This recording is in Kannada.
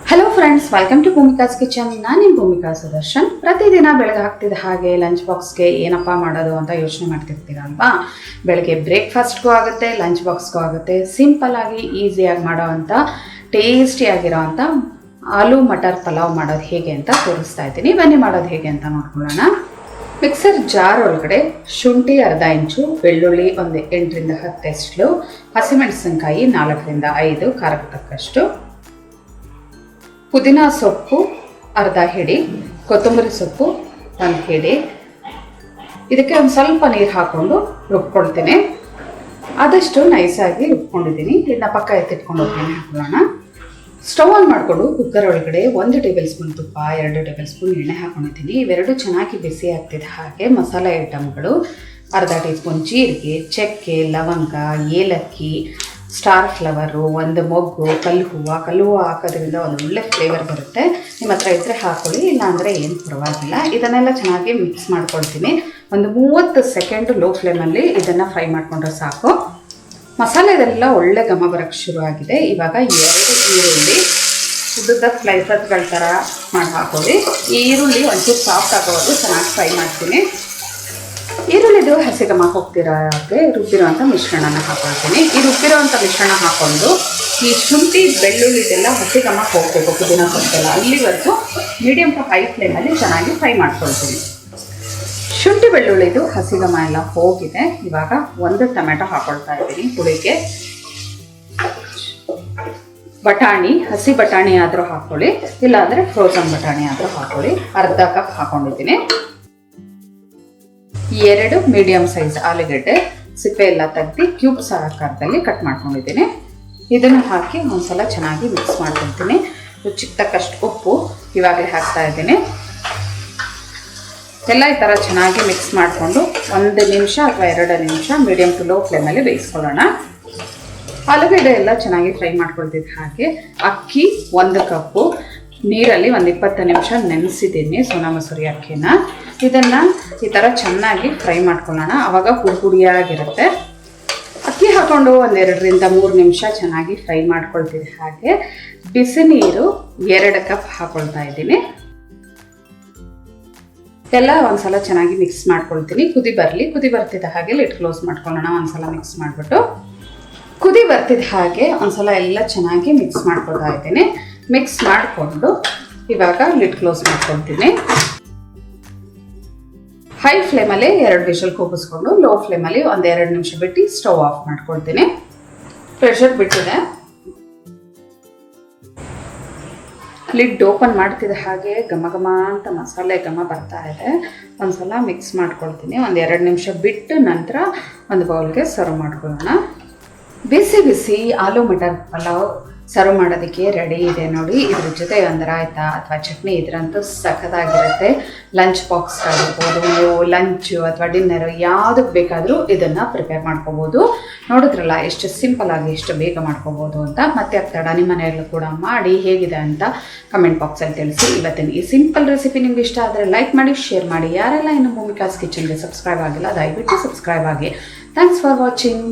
Hello friends, welcome to Bhumika's kitchen. ನಾನು ನಿಮ್ಮ ಭೂಮಿಕಾ ಸುದರ್ಶನ್. ಪ್ರತಿದಿನ ಬೆಳಗ್ಗೆ ಹಾಕ್ತಿದ್ದ ಹಾಗೆ ಲಂಚ್ ಬಾಕ್ಸ್ಗೆ ಏನಪ್ಪ ಮಾಡೋದು ಅಂತ ಯೋಚನೆ ಮಾಡ್ತಿರ್ತೀರಲ್ವಾ. ಬೆಳಗ್ಗೆ ಬ್ರೇಕ್ಫಾಸ್ಟ್ಗೂ ಆಗುತ್ತೆ, ಲಂಚ್ ಬಾಕ್ಸ್ಗೂ ಆಗುತ್ತೆ. ಸಿಂಪಲ್ ಆಗಿ ಈಸಿಯಾಗಿ ಮಾಡೋ ಅಂಥ ಟೇಸ್ಟಿಯಾಗಿರೋ ಅಂಥ ಆಲೂ ಮಟರ್ ಪಲಾವ್ ಮಾಡೋದು ಹೇಗೆ ಅಂತ ತೋರಿಸ್ತಾ ಇದ್ದೀನಿ. ಬನ್ನಿ ಮಾಡೋದು ಹೇಗೆ ಅಂತ ನೋಡ್ಕೊಳ್ಳೋಣ. ಮಿಕ್ಸರ್ ಜಾರ್ ಒಳಗಡೆ ಶುಂಠಿ ಅರ್ಧ ಇಂಚು, ಬೆಳ್ಳುಳ್ಳಿ ಒಂದು 8ರಿಂದ 10 ಎಸ್ಳು, ಹಸಿಮೆಣಸಿನ್ಕಾಯಿ 4ರಿಂದ 5 ಖಾರಕ್ಕೆ ತಕ್ಕಷ್ಟು, ಪುದೀನ ಸೊಪ್ಪು ಅರ್ಧ ಹಿಡಿ, ಕೊತ್ತಂಬರಿ ಸೊಪ್ಪು 1 ಹಿಡಿ. ಇದಕ್ಕೆ ಒಂದು ಸ್ವಲ್ಪ ನೀರು ಹಾಕ್ಕೊಂಡು ರುಬ್ಕೊಳ್ತೀನಿ. ಆದಷ್ಟು ನೈಸಾಗಿ ರುಬ್ಕೊಂಡಿದ್ದೀನಿ. ಇದನ್ನ ಪಕ್ಕ ಎತ್ತಿಟ್ಕೊಂಡು ಹೋಗ್ತೀನಿ. ಹಾಕೊಳ್ಳೋಣ. ಸ್ಟವ್ ಆನ್ ಮಾಡಿಕೊಂಡು ಕುಕ್ಕರ್ ಒಳಗಡೆ 1 ಟೇಬಲ್ ಸ್ಪೂನ್ ತುಪ್ಪ, 2 ಟೇಬಲ್ ಸ್ಪೂನ್ ಎಣ್ಣೆ ಹಾಕೊಂಡಿದ್ದೀನಿ. ಇವೆರಡು ಚೆನ್ನಾಗಿ ಬಿಸಿ ಆಗ್ತಿದೆ ಹಾಗೆ ಮಸಾಲೆ ಐಟಮ್ಗಳು ಅರ್ಧ ಟೀ ಸ್ಪೂನ್ ಜೀರಿಗೆ, ಚಕ್ಕೆ, ಲವಂಗ, ಏಲಕ್ಕಿ, ಸ್ಟಾರ್ ಫ್ಲವರು, 1 ಮೊಗ್ಗು, ಕಲ್ಲು ಹೂವು ಹಾಕೋದ್ರಿಂದ ಒಂದು ಒಳ್ಳೆ ಫ್ಲೇವರ್ ಬರುತ್ತೆ. ನಿಮ್ಮ ಹತ್ರ ಇದ್ದರೆ ಹಾಕೊಳ್ಳಿ, ಇಲ್ಲಾಂದರೆ ಏನು ಪರವಾಗಿಲ್ಲ. ಇದನ್ನೆಲ್ಲ ಚೆನ್ನಾಗಿ ಮಿಕ್ಸ್ ಮಾಡ್ಕೊಳ್ತೀನಿ. ಒಂದು 30 ಸೆಕೆಂಡು ಲೋ ಫ್ಲೇಮಲ್ಲಿ ಇದನ್ನು ಫ್ರೈ ಮಾಡಿಕೊಂಡ್ರೆ ಸಾಕು. ಮಸಾಲೆದೆಲ್ಲ ಒಳ್ಳೆ ಘಮ ಬರೋಕ್ಕೆ ಶುರು ಆಗಿದೆ. ಇವಾಗ 2 ಈರುಳ್ಳಿ ಉದ್ದ ಸ್ಲೈಸಸ್ಗಳ ಥರ ಮಾಡಿ ಹಾಕೊಳ್ಳಿ. ಈ ಈರುಳ್ಳಿ ಒಂಚೂರು ಸಾಫ್ಟ್ ಆಗೋವರೆಗೂ ಚೆನ್ನಾಗಿ ಫ್ರೈ ಮಾಡ್ತೀನಿ. ಈರುಳ್ಳಿದು ಹಸಿ ಘಮ ಹೋಗ್ತಿರೋ ಹಾಗೆ ರುಬ್ಬಿರೋವಂಥ ಮಿಶ್ರಣನ ಹಾಕೊಳ್ತೀನಿ. ಈ ರುಬ್ಬಿರೋವಂಥ ಮಿಶ್ರಣ ಹಾಕ್ಕೊಂಡು ಈ ಶುಂಠಿ ಬೆಳ್ಳುಳ್ಳಿದೆಲ್ಲ ಹಸಿ ಘಮ ಹೋಗಬೇಕು, ಪುದೀನ ಸೊಪ್ಪೆಲ್ಲ ಅಲ್ಲಿವರೆಗೂ ಮೀಡಿಯಮ್ ಟು ಹೈ ಫ್ಲೇಮಲ್ಲಿ ಚೆನ್ನಾಗಿ ಫ್ರೈ ಮಾಡ್ಕೊಳ್ತೀನಿ. ಶುಂಠಿ ಬೆಳ್ಳುಳ್ಳಿದು ಹಸಿ ಘಮ ಎಲ್ಲ ಹೋಗಿದೆ. ಇವಾಗ 1 ಟೊಮೆಟೊ ಹಾಕೊಳ್ತಾ ಇದ್ದೀನಿ ಹುಳಿಗೆ. ಬಟಾಣಿ, ಹಸಿ ಬಟಾಣಿ ಆದರೂ ಹಾಕ್ಕೊಳ್ಳಿ, ಇಲ್ಲಾಂದರೆ ಫ್ರೋಸನ್ ಬಟಾಣಿ ಆದರೂ ಹಾಕ್ಕೊಳ್ಳಿ. ಅರ್ಧ ಕಪ್ ಹಾಕೊಂಡಿದ್ದೀನಿ. 2 ಮೀಡಿಯಮ್ ಸೈಜ್ ಆಲೂಗಡ್ಡೆ, ಸಿಪ್ಪೆ ಎಲ್ಲ ತೆಗೆದು ಕ್ಯೂಬ್ಸ್ ಆಕಾರದಲ್ಲಿ ಕಟ್ ಮಾಡ್ಕೊಂಡಿದ್ದೀನಿ. ಇದನ್ನು ಹಾಕಿ ಒಂದ್ಸಲ ಚೆನ್ನಾಗಿ ಮಿಕ್ಸ್ ಮಾಡ್ಕೊಳ್ತೀನಿ. ರುಚಿಗೆ ತಕ್ಕಷ್ಟು ಉಪ್ಪು ಇವಾಗಲೇ ಹಾಕ್ತಾ ಇದ್ದೀನಿ. ಎಲ್ಲ ಈ ಥರ ಚೆನ್ನಾಗಿ ಮಿಕ್ಸ್ ಮಾಡಿಕೊಂಡು 1 ನಿಮಿಷ ಅಥವಾ 2 ನಿಮಿಷ ಮೀಡಿಯಮ್ ಟು ಲೋ ಫ್ಲೇಮಲ್ಲಿ ಬೇಯಿಸ್ಕೊಳ್ಳೋಣ. ಆಲೂಗಡ್ಡೆ ಎಲ್ಲ ಚೆನ್ನಾಗಿ ಫ್ರೈ ಮಾಡ್ಕೊಳ್ತಿದ್ದ ಹಾಗೆ ಅಕ್ಕಿ 1 ಕಪ್ಪು ನೀರಲ್ಲಿ 20 ನಿಮಿಷ ನೆನೆಸಿದ್ದೀನಿ, ಸೋನಾ ಮಸೂರಿ ಅಕ್ಕಿನ. ಇದನ್ನು ಈ ಥರ ಚೆನ್ನಾಗಿ ಫ್ರೈ ಮಾಡ್ಕೊಳ್ಳೋಣ. ಆವಾಗ ಹುಡಿಯಾಗಿರುತ್ತೆ. ಅಕ್ಕಿ ಹಾಕ್ಕೊಂಡು 2ರಿಂದ 3 ನಿಮಿಷ ಚೆನ್ನಾಗಿ ಫ್ರೈ ಮಾಡ್ಕೊಳ್ತಿದ್ದ ಹಾಗೆ ಬಿಸಿ ನೀರು 2 ಕಪ್ ಹಾಕ್ಕೊಳ್ತಾ ಇದ್ದೀನಿ. ಎಲ್ಲ ಒಂದ್ಸಲ ಚೆನ್ನಾಗಿ ಮಿಕ್ಸ್ ಮಾಡ್ಕೊಳ್ತೀನಿ. ಕುದಿ ಬರ್ತಿದ್ದ ಹಾಗೆ ಲಿಡ್ ಕ್ಲೋಸ್ ಮಾಡ್ಕೊಳ್ಳೋಣ. ಒಂದ್ಸಲ ಮಿಕ್ಸ್ ಮಾಡಿಬಿಟ್ಟು ಕುದಿ ಬರ್ತಿದ್ದ ಹಾಗೆ ಒಂದ್ಸಲ ಎಲ್ಲ ಚೆನ್ನಾಗಿ ಮಿಕ್ಸ್ ಮಾಡ್ಕೊಳ್ತಾ ಇದ್ದೀನಿ. ಮಿಕ್ಸ್ ಮಾಡಿಕೊಂಡು ಇವಾಗ ಲಿಡ್ ಕ್ಲೋಸ್ ಮಾಡ್ಕೊಳ್ತೀನಿ. ಹೈ ಫ್ಲೇಮಲ್ಲಿ 2 ವಿಷಲ್ ಕೂಗಿಸ್ಕೊಂಡು ಲೋ ಫ್ಲೇಮಲ್ಲಿ 1-2 ನಿಮಿಷ ಬಿಟ್ಟು ಸ್ಟವ್ ಆಫ್ ಮಾಡ್ಕೊಳ್ತೀನಿ. ಪ್ರೆಷರ್ ಬಿಟ್ಟಿದೆ. ಲಿಡ್ ಓಪನ್ ಮಾಡ್ತಿದ್ದ ಹಾಗೆ ಘಮ ಅಂತ ಮಸಾಲೆ ಘಮ ಬರ್ತಾ ಇದೆ. ಒಂದ್ಸಲ ಮಿಕ್ಸ್ ಮಾಡ್ಕೊಳ್ತೀನಿ. 1-2 ನಿಮಿಷ ಬಿಟ್ಟು ನಂತರ ಒಂದು ಬೌಲ್ಗೆ ಸರ್ವ್ ಮಾಡ್ಕೊಳ್ಳೋಣ. ಬಿಸಿ ಬಿಸಿ ಆಲೂ ಮಟರ್ ಪಲಾವ್ ಸರ್ವ್ ಮಾಡೋದಕ್ಕೆ ರೆಡಿ ಇದೆ ನೋಡಿ. ಇದ್ರ ಜೊತೆ ಒಂದು ರಾಯ್ತ ಅಥವಾ ಚಟ್ನಿ ಇದ್ರಂತೂ ಸಖತ್ತಾಗಿರುತ್ತೆ. ಲಂಚ್ ಬಾಕ್ಸ್ ಆಗಿರ್ಬೋದು, ನೀವು ಲಂಚು ಅಥವಾ ಡಿನ್ನರು ಯಾವುದಕ್ಕೆ ಬೇಕಾದರೂ ಇದನ್ನು ಪ್ರಿಪೇರ್ ಮಾಡ್ಕೋಬೋದು. ನೋಡಿದ್ರಲ್ಲ ಎಷ್ಟು ಸಿಂಪಲ್ ಆಗಿ ಎಷ್ಟು ಬೇಗ ಮಾಡ್ಕೋಬೋದು ಅಂತ. ಮತ್ತೆ ತಡ ನಿಮ್ಮ ಮನೆಯಲ್ಲೂ ಕೂಡ ಮಾಡಿ ಹೇಗಿದೆ ಅಂತ ಕಮೆಂಟ್ ಬಾಕ್ಸಲ್ಲಿ ತಿಳಿಸಿ. ಇವತ್ತಿನ ಈ ಸಿಂಪಲ್ ರೆಸಿಪಿ ನಿಮ್ಗೆ ಇಷ್ಟ ಆದರೆ ಲೈಕ್ ಮಾಡಿ, ಶೇರ್ ಮಾಡಿ. ಯಾರೆಲ್ಲ ಇನ್ನು ಭೂಮಿಕಾಸ್ ಕಿಚನ್ಗೆ ಸಬ್ಸ್ಕ್ರೈಬ್ ಆಗಿಲ್ಲ ದಯವಿಟ್ಟು ಸಬ್ಸ್ಕ್ರೈಬ್ ಆಗಿ. Thanks for watching.